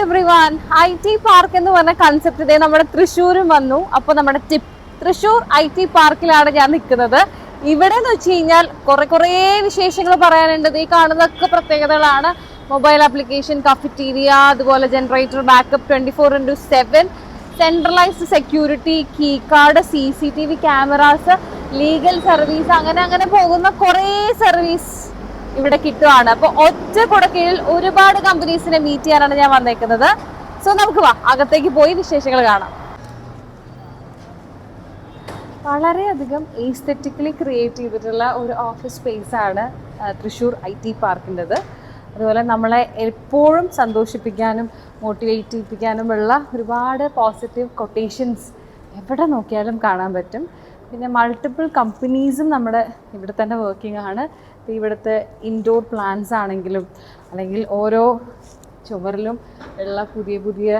Everyone, IT park എന്ന് പറഞ്ഞ concept ഇതേ നമ്മുടെ തൃശ്ശൂരും വന്നു. അപ്പോൾ നമ്മുടെ തൃശ്ശൂർ IT പാർക്കിലാണ് ഞാൻ നിൽക്കുന്നത്. ഇവിടെ എന്ന് വെച്ച് കഴിഞ്ഞാൽ കുറേ വിശേഷങ്ങൾ പറയാനുണ്ട്. ഈ കാണുന്നതൊക്കെ പ്രത്യേകതകളാണ്. മൊബൈൽ ആപ്ലിക്കേഷൻ, കഫറ്റീരിയ, അതുപോലെ generator backup 24/7, centralised security, key card, CCTV cameras, legal service, അങ്ങനെ പോകുന്ന കുറേ സർവീസ് ഇവിടെ കിട്ടുവാണ്. അപ്പോൾ ഒറ്റ കുടക്കീഴിൽ ഒരുപാട് കമ്പനീസിനെ മീറ്റ് ചെയ്യാനാണ് ഞാൻ വന്നേക്കുന്നത്. സോ നമുക്ക് വാ, അകത്തേക്ക് പോയി വിശേഷങ്ങൾ കാണാം. വളരെയധികം എസ്തെറ്റിക്കലി ക്രിയേറ്റ് ചെയ്തിട്ടുള്ള ഒരു ഓഫീസ് സ്പേസ് ആണ് തൃശ്ശൂർ IT പാർക്കിൻ്റെത്. അതുപോലെ നമ്മളെ എപ്പോഴും സന്തോഷിപ്പിക്കാനും മോട്ടിവേറ്റ് ചെയ്യിപ്പിക്കാനുമുള്ള ഒരുപാട് പോസിറ്റീവ് കൊട്ടേഷൻസ് എവിടെ നോക്കിയാലും കാണാൻ പറ്റും. പിന്നെ മൾട്ടിപ്പിൾ കമ്പനീസും നമ്മുടെ ഇവിടെ തന്നെ വർക്കിംഗ് ആണ്. ഇവിടുത്തെ ഇൻഡോർ പ്ലാന്റ്സ് ആണെങ്കിലും അല്ലെങ്കിൽ ഓരോ ചുവരിലും ഉള്ള പുതിയ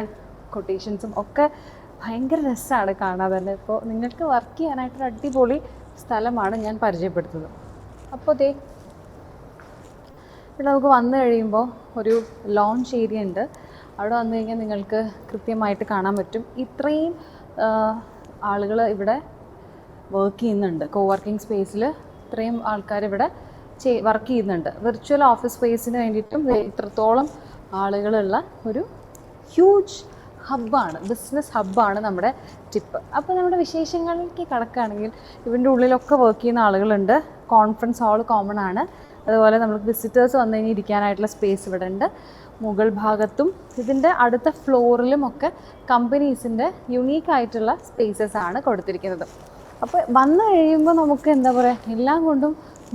കൊട്ടേഷൻസും ഒക്കെ ഭയങ്കര രസമാണ് കാണാൻ തന്നെ. ഇപ്പോൾ നിങ്ങൾക്ക് വർക്ക് ചെയ്യാനായിട്ടൊരു അടിപൊളി സ്ഥലമാണ് ഞാൻ പരിചയപ്പെടുത്തുന്നത്. അപ്പോൾ ഇവിടെ നമുക്ക് വന്നു കഴിയുമ്പോൾ ഒരു ലോഞ്ച് ഏരിയ ഉണ്ട്. അവിടെ വന്നു കഴിഞ്ഞാൽ നിങ്ങൾക്ക് കൃത്യമായിട്ട് കാണാൻ പറ്റും ഇത്രയും ആളുകൾ ഇവിടെ വർക്ക് ചെയ്യുന്നുണ്ട്. കോവർക്കിംഗ് സ്പേസിൽ ഇത്രയും ആൾക്കാർ ഇവിടെ വർക്ക് ചെയ്യുന്നുണ്ട്. വിർച്വൽ ഓഫീസ് സ്പേസിന് വേണ്ടിയിട്ടും ഇത്രത്തോളം ആളുകളുള്ള ഒരു ഹ്യൂജ് ഹബ്ബാണ്, ബിസിനസ് ഹബ്ബാണ് നമ്മുടെ ടിപ്പ്. അപ്പോൾ നമ്മുടെ വിശേഷങ്ങളിലേക്ക് കടക്കുകയാണെങ്കിൽ ഇതിൻ്റെ ഉള്ളിലൊക്കെ വർക്ക് ചെയ്യുന്ന ആളുകളുണ്ട്. കോൺഫറൻസ് ഹാൾ കോമൺ ആണ്. അതുപോലെ നമുക്ക് വിസിറ്റേഴ്സ് വന്നു കഴിഞ്ഞാൽ ഇരിക്കാനായിട്ടുള്ള സ്പേസ് ഇവിടെ ഉണ്ട്. മുകൾ ഭാഗത്തും ഇതിൻ്റെ അടുത്ത ഫ്ലോറിലും ഒക്കെ കമ്പനീസിൻ്റെ യുണീക്കായിട്ടുള്ള സ്പേസസ് ആണ് കൊടുത്തിരിക്കുന്നത്. അപ്പോൾ വന്നു കഴിയുമ്പോൾ നമുക്ക് എന്താ പറയുക, എല്ലാം കൊണ്ടും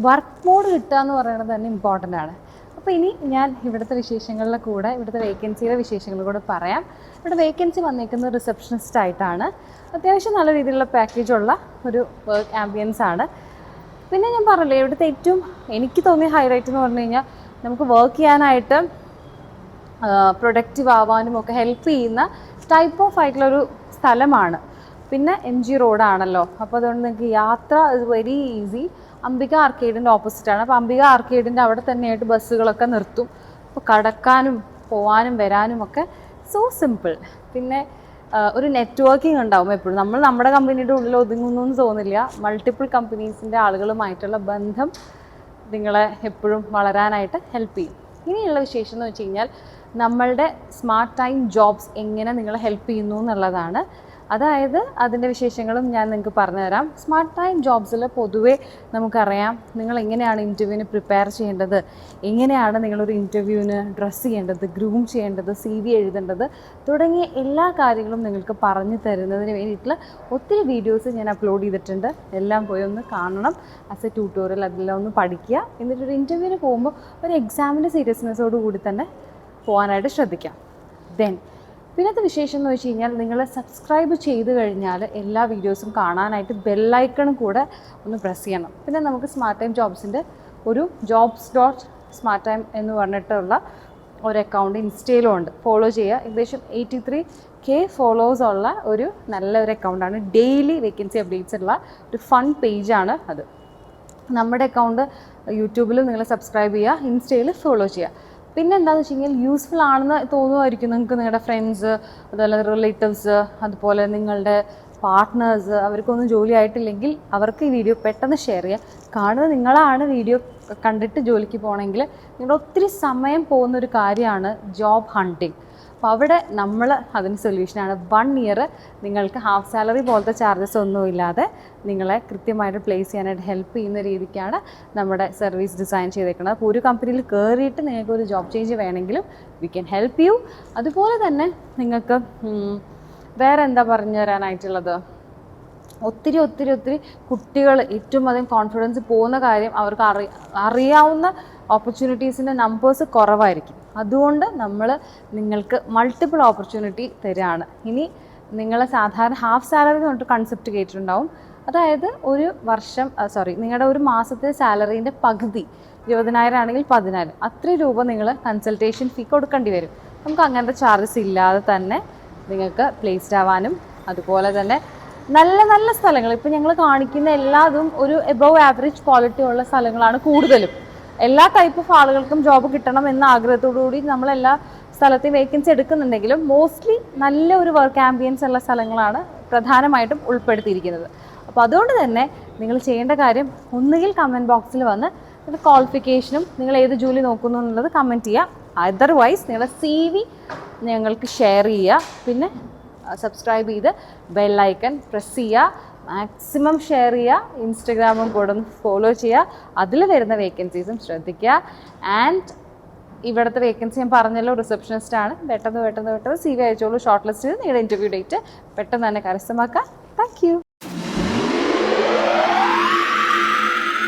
വർക്ക് മോഡ് കിട്ടുക എന്ന് പറയുന്നത് തന്നെ ഇമ്പോർട്ടൻ്റ് ആണ്. അപ്പോൾ ഇനി ഞാൻ ഇവിടുത്തെ വിശേഷങ്ങളിലെ കൂടെ ഇവിടുത്തെ വേക്കൻസിയുടെ വിശേഷങ്ങൾ കൂടെ പറയാം. ഇവിടെ വേക്കൻസി വന്നേക്കുന്നത് റിസപ്ഷനിസ്റ്റ് ആയിട്ടാണ്. അത്യാവശ്യം നല്ല രീതിയിലുള്ള പാക്കേജുള്ള ഒരു വർക്ക് ആംബിയൻസ് ആണ്. പിന്നെ ഞാൻ പറഞ്ഞില്ലേ, ഇവിടുത്തെ ഏറ്റവും എനിക്ക് തോന്നിയ ഹൈലൈറ്റ് എന്ന് പറഞ്ഞു കഴിഞ്ഞാൽ നമുക്ക് വർക്ക് ചെയ്യാനായിട്ട് പ്രൊഡക്റ്റീവ് ആവാനും ഒക്കെ ഹെൽപ്പ് ചെയ്യുന്ന ടൈപ്പ് ഓഫ് ആയിട്ടുള്ളൊരു സ്ഥലമാണ്. പിന്നെ MG റോഡാണല്ലോ, അപ്പോൾ അതുകൊണ്ട് നിങ്ങൾക്ക് യാത്ര ഇസ് വെരി ഈസി. അംബിക ആർക്കേഡിൻ്റെ ഓപ്പോസിറ്റാണ്. അപ്പോൾ അംബിക ആർക്കേഡിൻ്റെ അവിടെ തന്നെയായിട്ട് ബസ്സുകളൊക്കെ നിർത്തും. അപ്പോൾ കടക്കാനും പോകാനും വരാനും ഒക്കെ സോ സിമ്പിൾ. പിന്നെ ഒരു നെറ്റ്വർക്കിംഗ് ഉണ്ടാവും എപ്പോഴും. നമ്മൾ നമ്മുടെ കമ്പനിയുടെ ഉള്ളിൽ ഒതുങ്ങുന്നു എന്ന് തോന്നില്ല. മൾട്ടിപ്പിൾ കമ്പനീസിൻ്റെ ആളുകളുമായിട്ടുള്ള ബന്ധം നിങ്ങളെ എപ്പോഴും വളരാനായിട്ട് ഹെൽപ്പ് ചെയ്യും. ഇനിയുള്ള വിശേഷം എന്ന് വെച്ച് കഴിഞ്ഞാൽ നമ്മളുടെ സ്മാർട്ട് ടൈം ജോബ്സ് എങ്ങനെ നിങ്ങളെ ഹെൽപ്പ് ചെയ്യുന്നു എന്നുള്ളതാണ്. അതായത് അതിൻ്റെ വിശേഷങ്ങളും ഞാൻ നിങ്ങൾക്ക് പറഞ്ഞുതരാം. സ്മാർട്ട് ടൈം ജോബ്സിൽ പൊതുവേ നമുക്കറിയാം നിങ്ങൾ എങ്ങനെയാണ് ഇൻ്റർവ്യൂവിന് പ്രിപ്പയർ ചെയ്യേണ്ടത്, എങ്ങനെയാണ് നിങ്ങളൊരു ഇൻ്റർവ്യൂവിന് ഡ്രസ്സ് ചെയ്യേണ്ടത്, ഗ്രൂം ചെയ്യേണ്ടത്, CV എഴുതേണ്ടത് തുടങ്ങിയ എല്ലാ കാര്യങ്ങളും നിങ്ങൾക്ക് പറഞ്ഞു തരുന്നതിന് വേണ്ടിയിട്ടുള്ള ഒത്തിരി വീഡിയോസ് ഞാൻ അപ്ലോഡ് ചെയ്തിട്ടുണ്ട്. എല്ലാം പോയി ഒന്ന് കാണണം. ആസ് എ ട്യൂട്ടോറിയൽ അതെല്ലാം ഒന്ന് പഠിക്കുക. എന്നിട്ടൊരു ഇൻ്റർവ്യൂവിന് പോകുമ്പോൾ ഒരു എക്സാമിൻ്റെ സീരിയസ്നെസ്സോട് കൂടി തന്നെ പോകാനായിട്ട് ശ്രദ്ധിക്കാം. പിന്നത്തെ വിശേഷം എന്ന് വെച്ച് കഴിഞ്ഞാൽ നിങ്ങൾ സബ്സ്ക്രൈബ് ചെയ്ത് കഴിഞ്ഞാൽ എല്ലാ വീഡിയോസും കാണാനായിട്ട് ബെല്ലൈക്കണും കൂടെ ഒന്ന് പ്രസ് ചെയ്യണം. പിന്നെ നമുക്ക് സ്മാർട്ട് ടൈം ജോബ്സിൻ്റെ ഒരു jobs.smarttime എന്ന് പറഞ്ഞിട്ടുള്ള ഒരു അക്കൗണ്ട് ഇൻസ്റ്റയിലും ഉണ്ട്. ഫോളോ ചെയ്യുക. ഏകദേശം 83K ഫോളോവേഴ്സ് ഉള്ള ഒരു നല്ലൊരു അക്കൗണ്ടാണ്. ഡെയിലി വേക്കൻസി അപ്ഡേറ്റ്സ് ഉള്ള ഒരു ഫൺ പേജാണ് അത്. നമ്മുടെ അക്കൗണ്ട് യൂട്യൂബിൽ നിങ്ങൾ സബ്സ്ക്രൈബ് ചെയ്യുക, ഇൻസ്റ്റയിൽ ഫോളോ ചെയ്യുക. പിന്നെ എന്താണെന്ന് വെച്ച് കഴിഞ്ഞാൽ യൂസ്ഫുൾ ആണെന്ന് തോന്നുമായിരിക്കും നിങ്ങൾക്ക്. നിങ്ങളുടെ ഫ്രണ്ട്സ്, അതുപോലെ റിലേറ്റീവ്സ്, അതുപോലെ നിങ്ങളുടെ പാർട്ട്നേഴ്സ്, അവർക്കൊന്നും ജോലി ആയിട്ടില്ലെങ്കിൽ അവർക്ക് ഈ വീഡിയോ പെട്ടെന്ന് ഷെയർ ചെയ്യുക. കാണുന്നത് നിങ്ങളാണ്. വീഡിയോ കണ്ടിട്ട് ജോലിക്ക് പോകണമെങ്കിൽ നിങ്ങളുടെ ഒത്തിരി സമയം പോകുന്നൊരു കാര്യമാണ് ജോബ് ഹണ്ടിങ്. അപ്പോൾ അവിടെ നമ്മൾ അതിന് സൊല്യൂഷനാണ്. 1 ഇയർ നിങ്ങൾക്ക് ഹാഫ് സാലറി പോലത്തെ ചാർജസ് ഒന്നുമില്ലാതെ നിങ്ങളെ കൃത്യമായിട്ട് പ്ലേസ് ചെയ്യാനായിട്ട് ഹെൽപ്പ് ചെയ്യുന്ന രീതിക്കാണ് നമ്മുടെ സർവീസ് ഡിസൈൻ ചെയ്തേക്കുന്നത്. അപ്പോൾ ഒരു കമ്പനിയിൽ കയറിയിട്ട് നിങ്ങൾക്ക് ഒരു ജോബ് ചേഞ്ച് വേണമെങ്കിലും വി ക്യാൻ ഹെൽപ്പ് യു. അതുപോലെ തന്നെ നിങ്ങൾക്ക് വേറെ എന്താ പറഞ്ഞു തരാനായിട്ടുള്ളത്, ഒത്തിരി കുട്ടികൾ ഏറ്റവും അധികം കോൺഫിഡൻസ് പോകുന്ന കാര്യം അവർക്ക് അറിയാവുന്ന ഓപ്പർച്യൂണിറ്റീസിൻ്റെ നമ്പേഴ്സ് കുറവായിരിക്കും. അതുകൊണ്ട് നമ്മൾ നിങ്ങൾക്ക് മൾട്ടിപ്പിൾ ഓപ്പർച്യൂണിറ്റി തരികയാണ്. ഇനി നിങ്ങൾ സാധാരണ ഹാഫ് സാലറി എന്ന് പറഞ്ഞിട്ട് കൺസെപ്റ്റ് കേട്ടിട്ടുണ്ടാവും. അതായത് നിങ്ങളുടെ ഒരു മാസത്തെ സാലറീൻ്റെ പകുതി 20,000 ആണെങ്കിൽ 10,000 അത്രയും രൂപ നിങ്ങൾ കൺസൾട്ടേഷൻ ഫീ കൊടുക്കേണ്ടി വരും. നമുക്ക് അങ്ങനത്തെ ചാർജസ് ഇല്ലാതെ തന്നെ നിങ്ങൾക്ക് പ്ലേസ്ഡ് ആവാനും അതുപോലെ തന്നെ നല്ല സ്ഥലങ്ങൾ, ഇപ്പോൾ ഞങ്ങൾ കാണിക്കുന്ന എല്ലാതും ഒരു എബവ് ആവറേജ് ക്വാളിറ്റി ഉള്ള സ്ഥലങ്ങളാണ് കൂടുതലും. എല്ലാ ടൈപ്പ് ഓഫ് ആളുകൾക്കും ജോബ് കിട്ടണം എന്ന ആഗ്രഹത്തോടു കൂടി നമ്മളെല്ലാ സ്ഥലത്ത് വേക്കൻസി എടുക്കുന്നുണ്ടെങ്കിലും മോസ്റ്റ്ലി നല്ല ഒരു വർക്ക് ആംബിയൻസ് ഉള്ള സ്ഥലങ്ങളാണ് പ്രധാനമായിട്ടും ഉൾപ്പെടുത്തിയിരിക്കുന്നത്. അപ്പോൾ അതുകൊണ്ട് തന്നെ നിങ്ങൾ ചെയ്യേണ്ട കാര്യം ഒന്നുകിൽ കമൻറ്റ് ബോക്സിൽ വന്ന് നിങ്ങളുടെ ക്വാളിഫിക്കേഷനും നിങ്ങൾ ഏത് ജോലി നോക്കുന്നു എന്നുള്ളത് കമൻറ്റ് ചെയ്യുക. അതർവൈസ് നിങ്ങളുടെ CV ഞങ്ങൾക്ക് ഷെയർ ചെയ്യുക. പിന്നെ സബ്സ്ക്രൈബ് ചെയ്ത് ബെല്ലൈക്കൺ പ്രസ് ചെയ്യുക. മാക്സിമം ഷെയർ ചെയ്യുക. ഇൻസ്റ്റഗ്രാമും കൂടെ ഒന്ന് ഫോളോ ചെയ്യുക. അതിൽ വരുന്ന വേക്കൻസീസും ശ്രദ്ധിക്കുക. ആൻഡ് ഇവിടുത്തെ വേക്കൻസി ഞാൻ പറഞ്ഞല്ലോ, റിസപ്ഷനിസ്റ്റ് ആണ്. പെട്ടെന്ന് CV അയച്ചോളൂ. ഷോർട്ട് ലിസ്റ്റ് ചെയ്ത് നിങ്ങളുടെ ഇൻ്റർവ്യൂ ഡേറ്റ് പെട്ടെന്ന് തന്നെ കരസ്ഥമാക്കുക. Thank you.